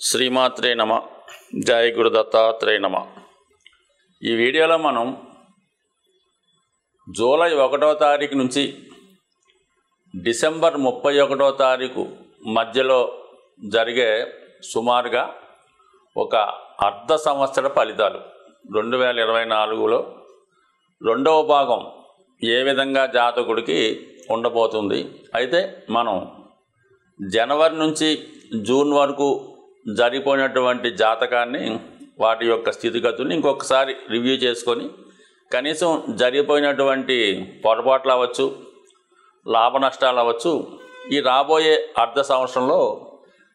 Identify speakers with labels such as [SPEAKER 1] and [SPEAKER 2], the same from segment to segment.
[SPEAKER 1] శ్రీమాత్రే నమ. జయ గురు దత్తాత్రేయ నమ. ఈ వీడియోలో మనం జూలై 1వ తారీఖు నుంచి డిసెంబర్ 31వ తారీఖు మధ్యలో జరిగే సుమారుగా ఒక అర్ధ సంవత్సర ఫలితాలు 2024లో రెండవ భాగం ఏ విధంగా జాతకుడికి ఉండబోతుంది. అయితే మనం జనవరి నుంచి జూన్ వరకు జరిగిపోయినటువంటి జాతకాన్ని వాటి యొక్క స్థితిగతుల్ని ఇంకొకసారి రివ్యూ చేసుకొని కనీసం జరిగిపోయినటువంటి పొరపాట్లు అవ్వచ్చు, లాభ నష్టాలు అవ్వచ్చు, ఈ రాబోయే అర్ధ సంవత్సరంలో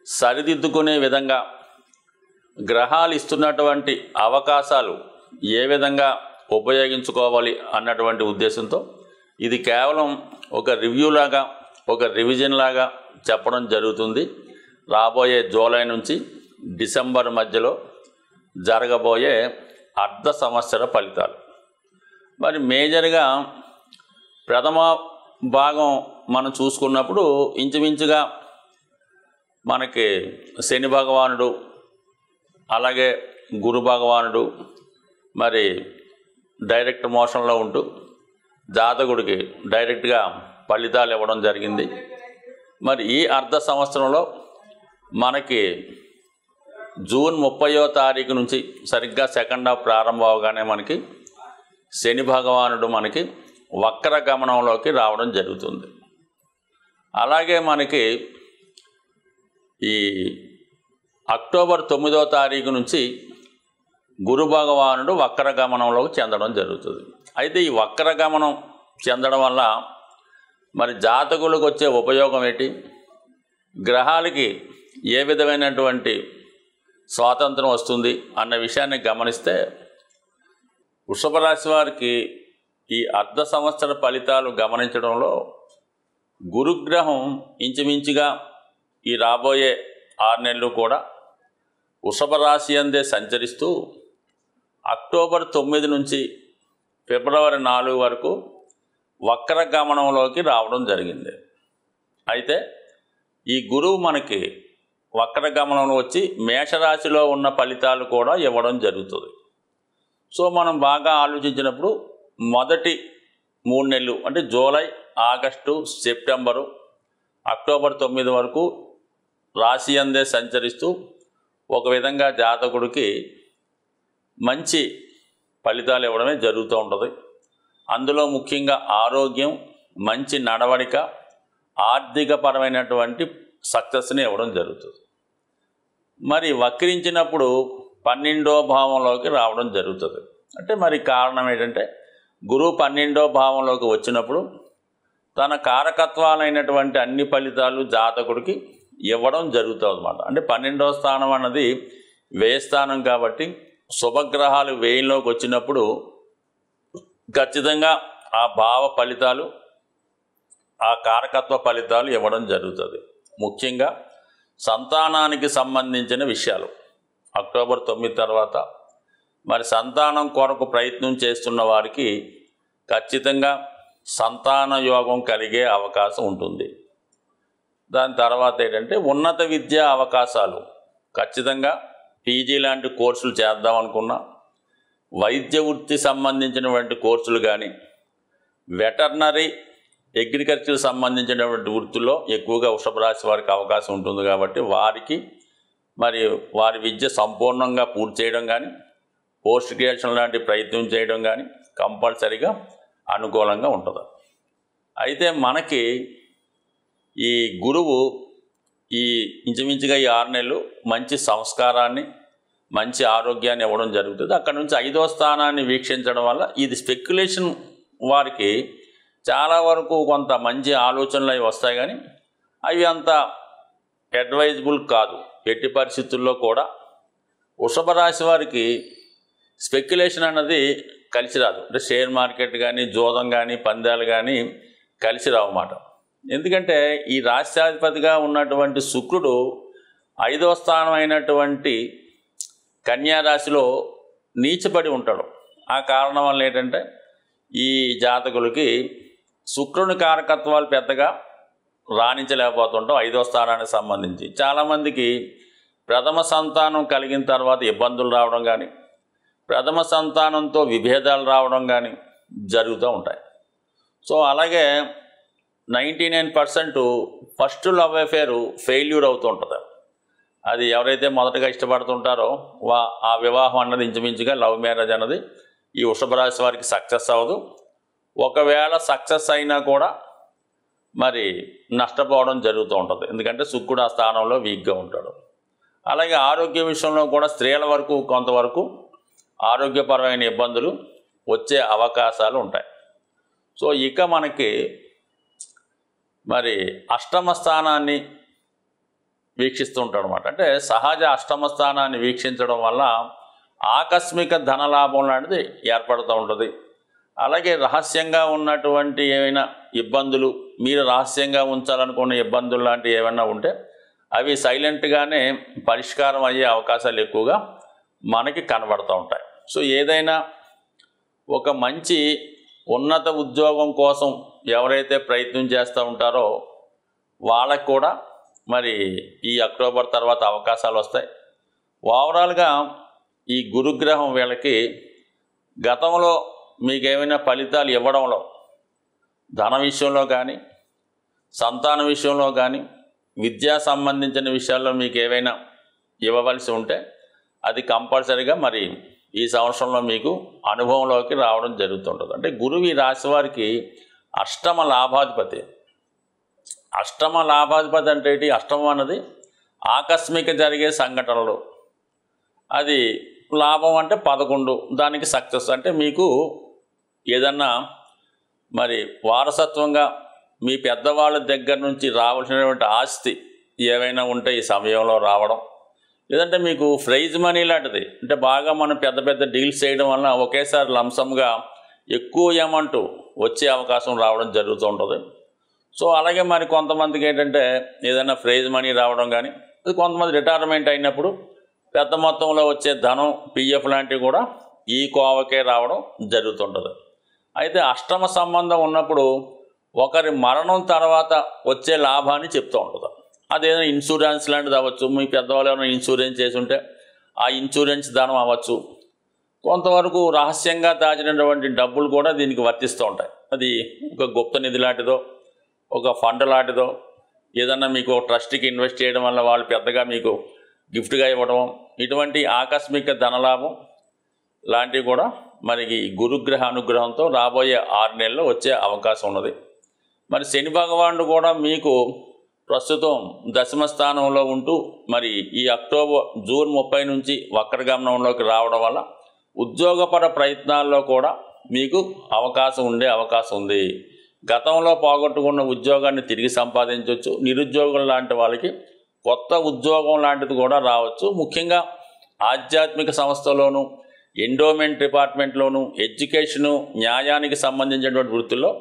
[SPEAKER 1] సరిదిద్దుకునే విధంగా గ్రహాలు ఇస్తున్నటువంటి అవకాశాలు ఏ విధంగా ఉపయోగించుకోవాలి అన్నటువంటి ఉద్దేశంతో ఇది కేవలం ఒక రివ్యూ లాగా, ఒక రివిజన్ లాగా చెప్పడం జరుగుతుంది. రాబోయే జూలై నుంచి డిసెంబర్ మధ్యలో జరగబోయే అర్ధ సంవత్సర ఫలితాలు. మరి మేజర్గా ప్రథమ భాగం మనం చూసుకున్నప్పుడు ఇంచుమించుగా మనకి శని భగవానుడు, అలాగే గురు భగవానుడు మరి డైరెక్ట్ మోషన్లో ఉంటూ జాతకుడికి డైరెక్ట్గా ఫలితాలు ఇవ్వడం జరిగింది. మరి ఈ అర్ధ సంవత్సరంలో మనకి జూన్ 30వ తారీఖు నుంచి సరిగ్గా సెకండ్ హాఫ్ ప్రారంభం అవగానే మనకి శని భగవానుడు మనకి వక్ర గమనంలోకి రావడం జరుగుతుంది. అలాగే మనకి ఈ అక్టోబర్ 9వ తారీఖు నుంచి గురు భగవానుడు వక్ర గమనంలోకి చెందడం జరుగుతుంది. అయితే ఈ వక్ర గమనం చెందడం వల్ల మరి జాతకులకు వచ్చే ఉపయోగం ఏంటి, గ్రహాలకి ఏ విధమైనటువంటి స్వాతంత్రం వస్తుంది అన్న విషయాన్ని గమనిస్తే వృషభ రాశి వారికి ఈ అర్ధ సంవత్సర ఫలితాలు గమనించడంలో గురుగ్రహం ఇంచుమించుగా ఈ రాబోయే 6 నెలలు కూడా వృషభ రాశి అందే సంచరిస్తూ అక్టోబర్ 9 నుంచి ఫిబ్రవరి 4 వరకు వక్ర గమనంలోకి రావడం జరిగింది. అయితే ఈ గురువు మనకి వక్ర గమనంలో వచ్చి మేషరాశిలో ఉన్న ఫలితాలు కూడా ఇవ్వడం జరుగుతుంది. సో మనం బాగా ఆలోచించినప్పుడు మొదటి 3 నెలలు అంటే జూలై, ఆగస్టు, సెప్టెంబరు, అక్టోబర్ 9 వరకు రాశి అందే సంచరిస్తూ ఒక విధంగా జాతకుడికి మంచి ఫలితాలు ఇవ్వడమే జరుగుతూ ఉంటుంది. అందులో ముఖ్యంగా ఆరోగ్యం, మంచి నడవడిక, ఆర్థికపరమైనటువంటి సక్సెస్ని ఇవ్వడం జరుగుతుంది. మరి వక్రించినప్పుడు 12వ భావంలోకి రావడం జరుగుతుంది. అంటే మరి కారణం ఏంటంటే గురువు 12వ భావంలోకి వచ్చినప్పుడు తన కారకత్వాలైనటువంటి అన్ని ఫలితాలు జాతకుడికి ఇవ్వడం జరుగుతుంది అన్నమాట. అంటే 12వ స్థానం అన్నది వ్యయస్థానం కాబట్టి శుభగ్రహాలు వ్యయంలోకి వచ్చినప్పుడు ఖచ్చితంగా ఆ భావ ఫలితాలు, ఆ కారకత్వ ఫలితాలు ఇవ్వడం జరుగుతుంది. ముఖ్యంగా సంతానానికి సంబంధించిన విషయాలు అక్టోబర్ 9 తర్వాత మరి సంతానం కొరకు ప్రయత్నం చేస్తున్న వారికి ఖచ్చితంగా సంతాన యోగం కలిగే అవకాశం ఉంటుంది. దాని తర్వాత ఏంటంటే ఉన్నత విద్యా అవకాశాలు, ఖచ్చితంగా పీజీ లాంటి కోర్సులు చేద్దాం అనుకున్నా, వైద్య వృత్తి సంబంధించినటువంటి కోర్సులు కానీ, వెటర్నరీ, అగ్రికల్చర్ సంబంధించినటువంటి వృత్తుల్లో ఎక్కువగా వృషభ రాశి వారికి అవకాశం ఉంటుంది. కాబట్టి వారికి మరి వారి విద్య సంపూర్ణంగా పూర్తి చేయడం కానీ, పోస్ట్ గ్రాడ్యుయేషన్ లాంటి ప్రయత్నం చేయడం కానీ కంపల్సరీగా అనుకూలంగా ఉంటుంది. అయితే మనకి ఈ గురువు ఈ ఇంచుమించుగా ఈ 6 నెలలు మంచి సంస్కారాన్ని, మంచి ఆరోగ్యాన్ని ఇవ్వడం జరుగుతుంది. అక్కడ నుంచి 5వ స్థానాన్ని వీక్షించడం వల్ల ఇది స్పెక్యులేషన్ వారికి చాలా వరకు కొంత మంచి ఆలోచనలు అవి వస్తాయి, కానీ అవి అంత అడ్వైజబుల్ కాదు. ఎట్టి పరిస్థితుల్లో కూడా వృషభ రాశి వారికి స్పెక్యులేషన్ అన్నది కలిసి రాదు. అంటే షేర్ మార్కెట్ కానీ, జోదం కానీ, పందాలు కానీ కలిసి రావన్నమాట. ఎందుకంటే ఈ రాష్ట్రాధిపతిగా ఉన్నటువంటి శుక్రుడు 5వ స్థానం అయినటువంటి కన్యా రాశిలో నీచపడి ఉంటాడు. ఆ కారణం వల్ల ఏంటంటే ఈ జాతకులకి శుక్రుని కారకత్వాలు పెద్దగా రాణించలేకపోతుంటాం 5వ స్థానానికి సంబంధించి. చాలామందికి ప్రథమ సంతానం కలిగిన తర్వాత ఇబ్బందులు రావడం కానీ, ప్రథమ సంతానంతో విభేదాలు రావడం కానీ జరుగుతూ ఉంటాయి. సో అలాగే 99% ఫస్ట్ లవ్ అఫేరు ఫెయిల్యూర్ అవుతూ ఉంటుంది. అది ఎవరైతే మొదటగా ఇష్టపడుతుంటారో ఆ వివాహం అన్నది ఇంచుమించుగా లవ్ మ్యారేజ్ అన్నది ఈ వృషభ రాశి వారికి సక్సెస్ అవ్వదు. ఒకవేళ సక్సెస్ అయినా కూడా మరి నష్టపోవడం జరుగుతూ ఉంటుంది. ఎందుకంటే శుక్రుడు ఆ స్థానంలో వీక్గా ఉంటాడు. అలాగే ఆరోగ్య విషయంలో కూడా స్త్రీల వరకు కొంతవరకు ఆరోగ్యపరమైన ఇబ్బందులు వచ్చే అవకాశాలు ఉంటాయి. సో ఇక మనకి మరి అష్టమ స్థానాన్ని వీక్షిస్తూ ఉంటాడు అనమాట. అంటే సహజ అష్టమ స్థానాన్ని వీక్షించడం వల్ల ఆకస్మిక ధనలాభం లాంటిది ఏర్పడుతూ ఉంటుంది. అలాగే రహస్యంగా ఉన్నటువంటి ఏమైనా ఇబ్బందులు, మీరు రహస్యంగా ఉంచాలనుకున్న ఇబ్బందులు లాంటివి ఏమైనా ఉంటే అవి సైలెంట్గానే పరిష్కారం అయ్యే అవకాశాలు ఎక్కువగా మనకి కనబడుతూ ఉంటాయి. సో ఏదైనా ఒక మంచి ఉన్నత ఉద్యోగం కోసం ఎవరైతే ప్రయత్నం చేస్తూ ఉంటారో వాళ్ళకు కూడా మరి ఈ అక్టోబర్ తర్వాత అవకాశాలు వస్తాయి. ఓవరాల్గా ఈ గురుగ్రహం వీళ్ళకి గతంలో మీకు ఏమైనా ఫలితాలు ఇవ్వడంలో, ధన విషయంలో కానీ, సంతాన విషయంలో కానీ, విద్యా సంబంధించిన విషయాల్లో మీకు ఏవైనా ఇవ్వవలసి ఉంటే అది కంపల్సరీగా మరి ఈ సంవత్సరంలో మీకు అనుభవంలోకి రావడం జరుగుతుంటుంది. అంటే గురువు ఈ రాశి వారికి అష్టమ లాభాధిపతి. అష్టమ లాభాధిపతి అంటే ఏంటి? అష్టమం అన్నది ఆకస్మిక జరిగే సంఘటనలు, అది లాభం అంటే 11, దానికి సక్సెస్. అంటే మీకు ఏదన్నా మరి వారసత్వంగా మీ పెద్దవాళ్ళ దగ్గర నుంచి రావాల్సినటువంటి ఆస్తి ఏవైనా ఉంటే ఈ సమయంలో రావడం, లేదంటే మీకు ప్రైజ్ మనీ లాంటిది, అంటే బాగా మనం పెద్ద పెద్ద డీల్స్ చేయడం వల్ల ఒకేసారి లంసంగా ఎక్కువ అమౌంట్ వచ్చే అవకాశం రావడం జరుగుతూ ఉంటుంది. సో అలాగే మరి కొంతమందికి ఏంటంటే ఏదైనా ప్రైజ్ మనీ రావడం కానీ, కొంతమంది రిటైర్మెంట్ అయినప్పుడు పెద్ద మొత్తంలో వచ్చే ధనం, పిఎఫ్ లాంటివి కూడా ఈ కోవకే రావడం జరుగుతుంటుంది. అయితే అష్టమ సంబంధం ఉన్నప్పుడు ఒకరి మరణం తర్వాత వచ్చే లాభాన్ని చెప్తూ ఉంటుంది. అదేదైనా ఇన్సూరెన్స్ లాంటిది అవ్వచ్చు, మీ పెద్దవాళ్ళు ఏమైనా ఇన్సూరెన్స్ చేసి ఉంటే ఆ ఇన్సూరెన్స్ ధనం అవ్వచ్చు, కొంతవరకు రహస్యంగా దాచినటువంటి డబ్బులు కూడా దీనికి వర్తిస్తూ ఉంటాయి. అది ఒక గుప్త నిధి లాంటిదో, ఒక ఫండ్ లాంటిదో, ఏదన్నా మీకు ట్రస్ట్కి ఇన్వెస్ట్ చేయడం వల్ల వాళ్ళు పెద్దగా మీకు గిఫ్ట్గా ఇవ్వడం, ఇటువంటి ఆకస్మిక ధనలాభం లాంటివి కూడా మనకి గురుగ్రహ అనుగ్రహంతో రాబోయే 6 నెలల్లో వచ్చే అవకాశం ఉన్నది. మరి శని భగవానుడు కూడా మీకు ప్రస్తుతం దశమ స్థానంలో ఉంటూ మరి ఈ జూన్ 30 నుంచి వక్రగమనంలోకి రావడం వల్ల ఉద్యోగపర ప్రయత్నాల్లో కూడా మీకు అవకాశం ఉంది. గతంలో పోగొట్టుకున్న ఉద్యోగాన్ని తిరిగి సంపాదించవచ్చు. నిరుద్యోగులు లాంటి వాళ్ళకి కొత్త ఉద్యోగం లాంటిది కూడా రావచ్చు. ముఖ్యంగా ఆధ్యాత్మిక సంస్థలోను, ఎండోమెంట్ డిపార్ట్మెంట్లోను, ఎడ్యుకేషను, న్యాయానికి సంబంధించినటువంటి వృత్తుల్లో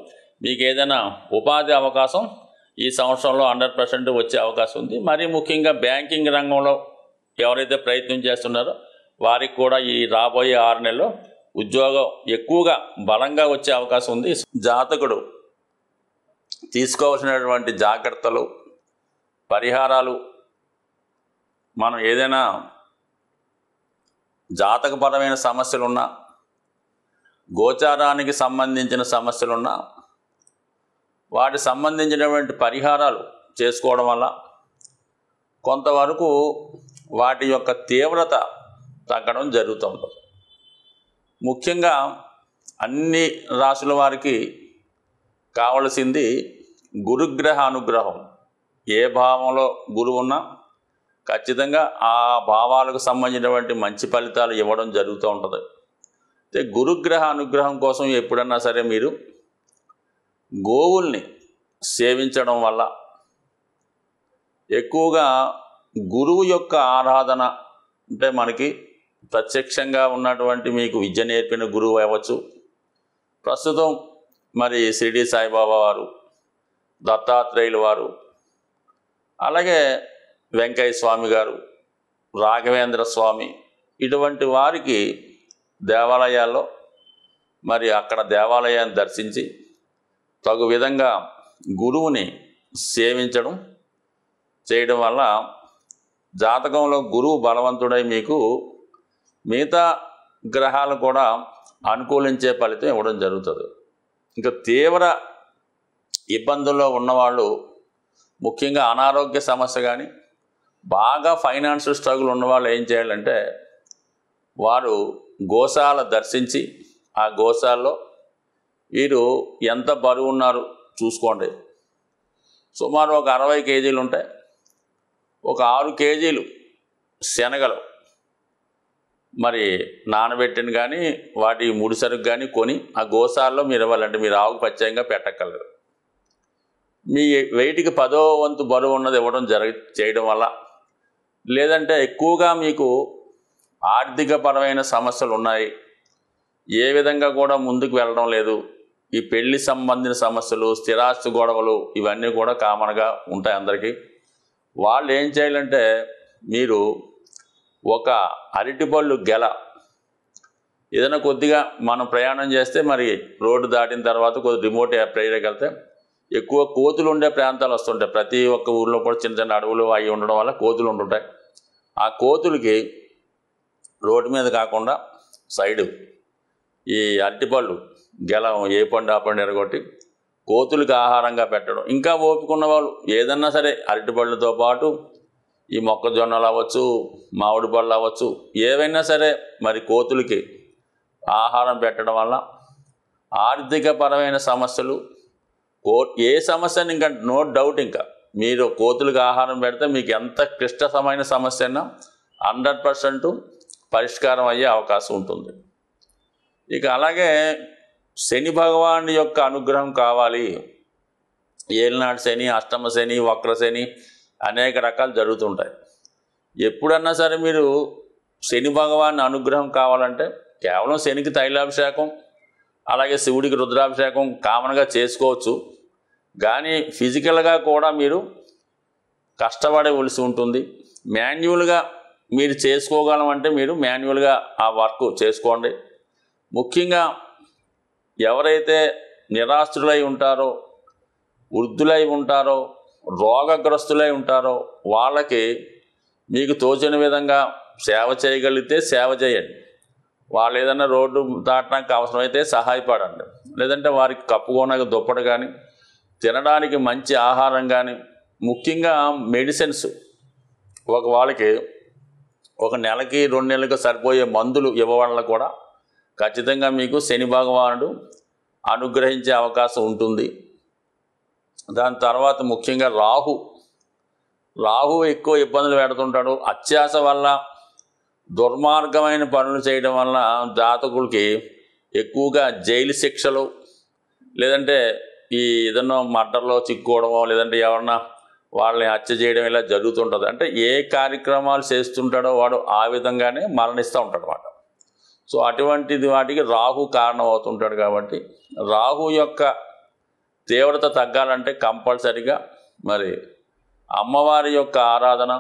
[SPEAKER 1] మీకు ఏదైనా ఉపాధి అవకాశం ఈ సంవత్సరంలో 100% వచ్చే అవకాశం ఉంది. మరీ ముఖ్యంగా బ్యాంకింగ్ రంగంలో ఎవరైతే ప్రయత్నం చేస్తున్నారో వారికి కూడా ఈ రాబోయే 6 నెలల్లో ఉద్యోగం ఎక్కువగా బలంగా వచ్చే అవకాశం ఉంది. జాతకుడు తీసుకోవాల్సినటువంటి జాగ్రత్తలు, పరిహారాలు, మనం ఏదైనా జాతకపరమైన సమస్యలున్నా, గోచారానికి సంబంధించిన సమస్యలున్నా వాటికి సంబంధించినటువంటి పరిహారాలు చేసుకోవడం వల్ల కొంతవరకు వాటి యొక్క తీవ్రత తగ్గడం జరుగుతూ ఉంటుంది. ముఖ్యంగా అన్ని రాశుల వారికి కావలసింది గురుగ్రహ అనుగ్రహం. ఏ భావంలో గురువు ఉన్నా ఖచ్చితంగా ఆ భావాలకు సంబంధించినటువంటి మంచి ఫలితాలు ఇవ్వడం జరుగుతూ ఉంటుంది. అయితే గురుగ్రహ అనుగ్రహం కోసం ఎప్పుడన్నా సరే మీరు గోవుల్ని సేవించడం వల్ల, ఎక్కువగా గురువు యొక్క ఆరాధన, అంటే మనకి ప్రత్యక్షంగా ఉన్నటువంటి మీకు విద్య నేర్పిన గురువు అవ్వచ్చు, ప్రస్తుతం మరి షిరిడి సాయిబాబా వారు, దత్తాత్రేయులు వారు, అలాగే వెంకయ్య స్వామి గారు, రాఘవేంద్ర స్వామి, ఇటువంటి వారికి దేవాలయాల్లో మరి అక్కడ దేవాలయాన్ని దర్శించి తగు విధంగా గురువుని సేవించడం చేయడం వల్ల జాతకంలో గురువు బలవంతుడై మీకు మిగతా గ్రహాలు కూడా అనుకూలించే ఫలితం ఇవ్వడం జరుగుతుంది. ఇంకా తీవ్ర ఇబ్బందుల్లో ఉన్నవాళ్ళు, ముఖ్యంగా అనారోగ్య సమస్య కానీ బాగా ఫైనాన్షియల్ స్ట్రగుల్ ఉన్నవాళ్ళు ఏం చేయాలంటే, వారు గోశాల దర్శించి ఆ గోశాలలో వీరు ఎంత బరువు ఉన్నారు చూసుకోండి. సుమారు ఒక 60 కేజీలు ఉంటాయి. ఒక 6 కేజీలు శనగలు మరి నానబెట్టిన కానీ వాటి ముడిసరుకు కానీ కొని ఆ గోశాలలో మీరు ఇవ్వాలంటే మీరు ఆవుకు ప్రత్యేకంగా పెట్టగలరు. మీ వెయిట్కి 10వ వంతు బరువు ఉన్నది ఇవ్వడం చేయడం వల్ల, లేదంటే ఎక్కువగా మీకు ఆర్థికపరమైన సమస్యలు ఉన్నాయి, ఏ విధంగా కూడా ముందుకు వెళ్ళడం లేదు, ఈ పెళ్లి సంబంధించిన సమస్యలు, స్థిరాస్తి గొడవలు ఇవన్నీ కూడా కామన్గా ఉంటాయి అందరికీ. వాళ్ళు ఏం చేయాలంటే, మీరు ఒక అరటిపళ్ళు గెల ఏదైనా కొద్దిగా మనం ప్రయాణం చేస్తే మరి రోడ్డు దాటిన తర్వాత కొద్ది రిమోట్ ఏరియాకి వెళ్తే ఎక్కువ కోతులు ఉండే ప్రాంతాలు వస్తుంటాయి. ప్రతి ఒక్క ఊర్లో కూడా చిన్న చిన్న అడవులు అవి ఉండడం వల్ల కోతులు ఉంటుంటాయి. ఆ కోతులకి రోడ్డు మీద కాకుండా సైడు ఈ అరటిపళ్ళు గెలం ఏ పండు ఆ పండు ఎరగొట్టి కోతులకి ఆహారంగా పెట్టడం. ఇంకా ఓపికన్న వాళ్ళు ఏదన్నా సరే అరటిపళ్ళతో పాటు ఈ మొక్కజొన్నలు అవ్వచ్చు, మామిడి పళ్ళు అవ్వచ్చు, ఏవైనా సరే మరి కోతులకి ఆహారం పెట్టడం వల్ల ఆర్థికపరమైన సమస్యలు ఏ సమస్యని ఇంకా నో డౌట్, ఇంకా మీరు కోతులకు ఆహారం పెడితే మీకు ఎంత క్లిష్టమైన సమస్య అయినా 100% పరిష్కారం అయ్యే అవకాశం ఉంటుంది. ఇక అలాగే శని భగవాన్ యొక్క అనుగ్రహం కావాలి. ఏలినాడు శని, అష్టమ శని, వక్ర శని అనేక రకాలు జరుగుతుంటాయి. ఎప్పుడన్నా సరే మీరు శని భగవాన్ అనుగ్రహం కావాలంటే కేవలం శనికి తైలాభిషేకం, అలాగే శివుడికి రుద్రాభిషేకం కామన్గా చేసుకోవచ్చు. కానీ ఫిజికల్గా కూడా మీరు కష్టపడవలసి ఉంటుంది. మాన్యువల్గా మీరు చేసుకోగలమంటే మీరు మాన్యువల్గా ఆ వర్క్ చేసుకోండి. ముఖ్యంగా ఎవరైతే నిరాశ్రులై ఉంటారో, వృద్ధులై ఉంటారో, రోగగ్రస్తులై ఉంటారో వాళ్ళకి మీకు తోచిన విధంగా సేవ చేయగలిగితే సేవ చేయండి. వాళ్ళు ఏదైనా రోడ్డు దాటడానికి అవసరమైతే సహాయపడండి. లేదంటే వారికి కప్పుకోనక దుప్పటి కానీ, తినడానికి మంచి ఆహారం కానీ, ముఖ్యంగా మెడిసిన్స్ వాళ్ళకి ఒక నెలకి 2 నెలలకు సరిపోయే మందులు ఇవ్వడం కూడా ఖచ్చితంగా మీకు శని భగవానుడు అనుగ్రహించే అవకాశం ఉంటుంది. దాని తర్వాత ముఖ్యంగా రాహు ఎక్కువ ఇబ్బందులు పెడుతుంటాడు. అత్యాశ వల్ల, దుర్మార్గమైన పనులు చేయడం వల్ల జాతకులకి ఎక్కువగా జైలు శిక్షలు, లేదంటే ఈ ఏదన్నా మర్డర్లో చిక్కుకోవడమో, లేదంటే ఎవరన్నా వాళ్ళని హత్య చేయడం ఇలా జరుగుతుంటుంది. అంటే ఏ కార్యక్రమాలు చేస్తుంటాడో వాడు ఆ విధంగానే మరణిస్తూ ఉంటాడు అన్నమాట. సో అటువంటిది వాటికి రాహు కారణం అవుతుంటాడు. కాబట్టి రాహు యొక్క తీవ్రత తగ్గాలంటే కంపల్సరిగా మరి అమ్మవారి యొక్క ఆరాధన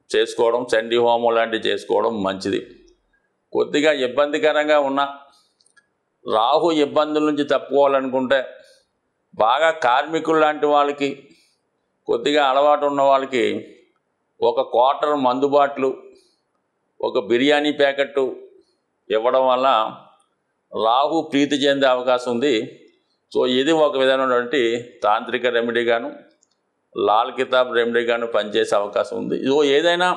[SPEAKER 1] చేసుకోవడం, చండీ హోమం లాంటివి చేసుకోవడం మంచిది. కొద్దిగా ఇబ్బందికరంగా ఉన్న రాహు ఇబ్బందుల నుంచి తప్పుకోవాలనుకుంటే బాగా కార్మికులు లాంటి వాళ్ళకి, కొద్దిగా అలవాటు ఉన్న వాళ్ళకి ఒక క్వార్టర్ మందు బాటిలు, ఒక బిర్యానీ ప్యాకెట్టు ఇవ్వడం వల్ల రాహు ప్రీతి చెందే అవకాశం ఉంది. సో ఇది ఒక విధమైనటువంటి తాంత్రిక రెమెడీగాను, లాల్ కితాబ్ రెమెడీగాను పనిచేసే అవకాశం ఉంది. ఇదో ఏదైనా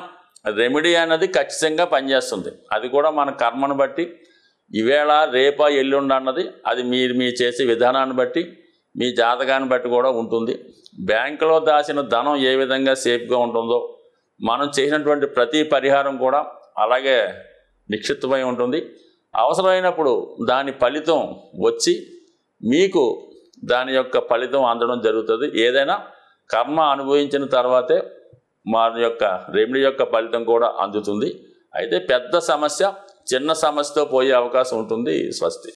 [SPEAKER 1] రెమెడీ అనేది ఖచ్చితంగా పనిచేస్తుంది. అది కూడా మన కర్మను బట్టి, ఈవేళ రేపా ఎల్లుండి అన్నది అది మీరు చేసే విధానాన్ని బట్టి, మీ జాతకాన్ని బట్టి కూడా ఉంటుంది. బ్యాంకులో దాచిన ధనం ఏ విధంగా సేఫ్గా ఉంటుందో మనం చేసినటువంటి ప్రతి పరిహారం కూడా అలాగే నిక్షిప్తమై ఉంటుంది. అవసరమైనప్పుడు దాని ఫలితం వచ్చి మీకు దాని యొక్క ఫలితం అందడం జరుగుతుంది. ఏదైనా కర్మ అనుభవించిన తర్వాతే మా యొక్క రెమెడీ యొక్క ఫలితం కూడా అందుతుంది. అయితే పెద్ద సమస్య చిన్న సమస్యతో పోయే అవకాశం ఉంటుంది. స్వస్తి.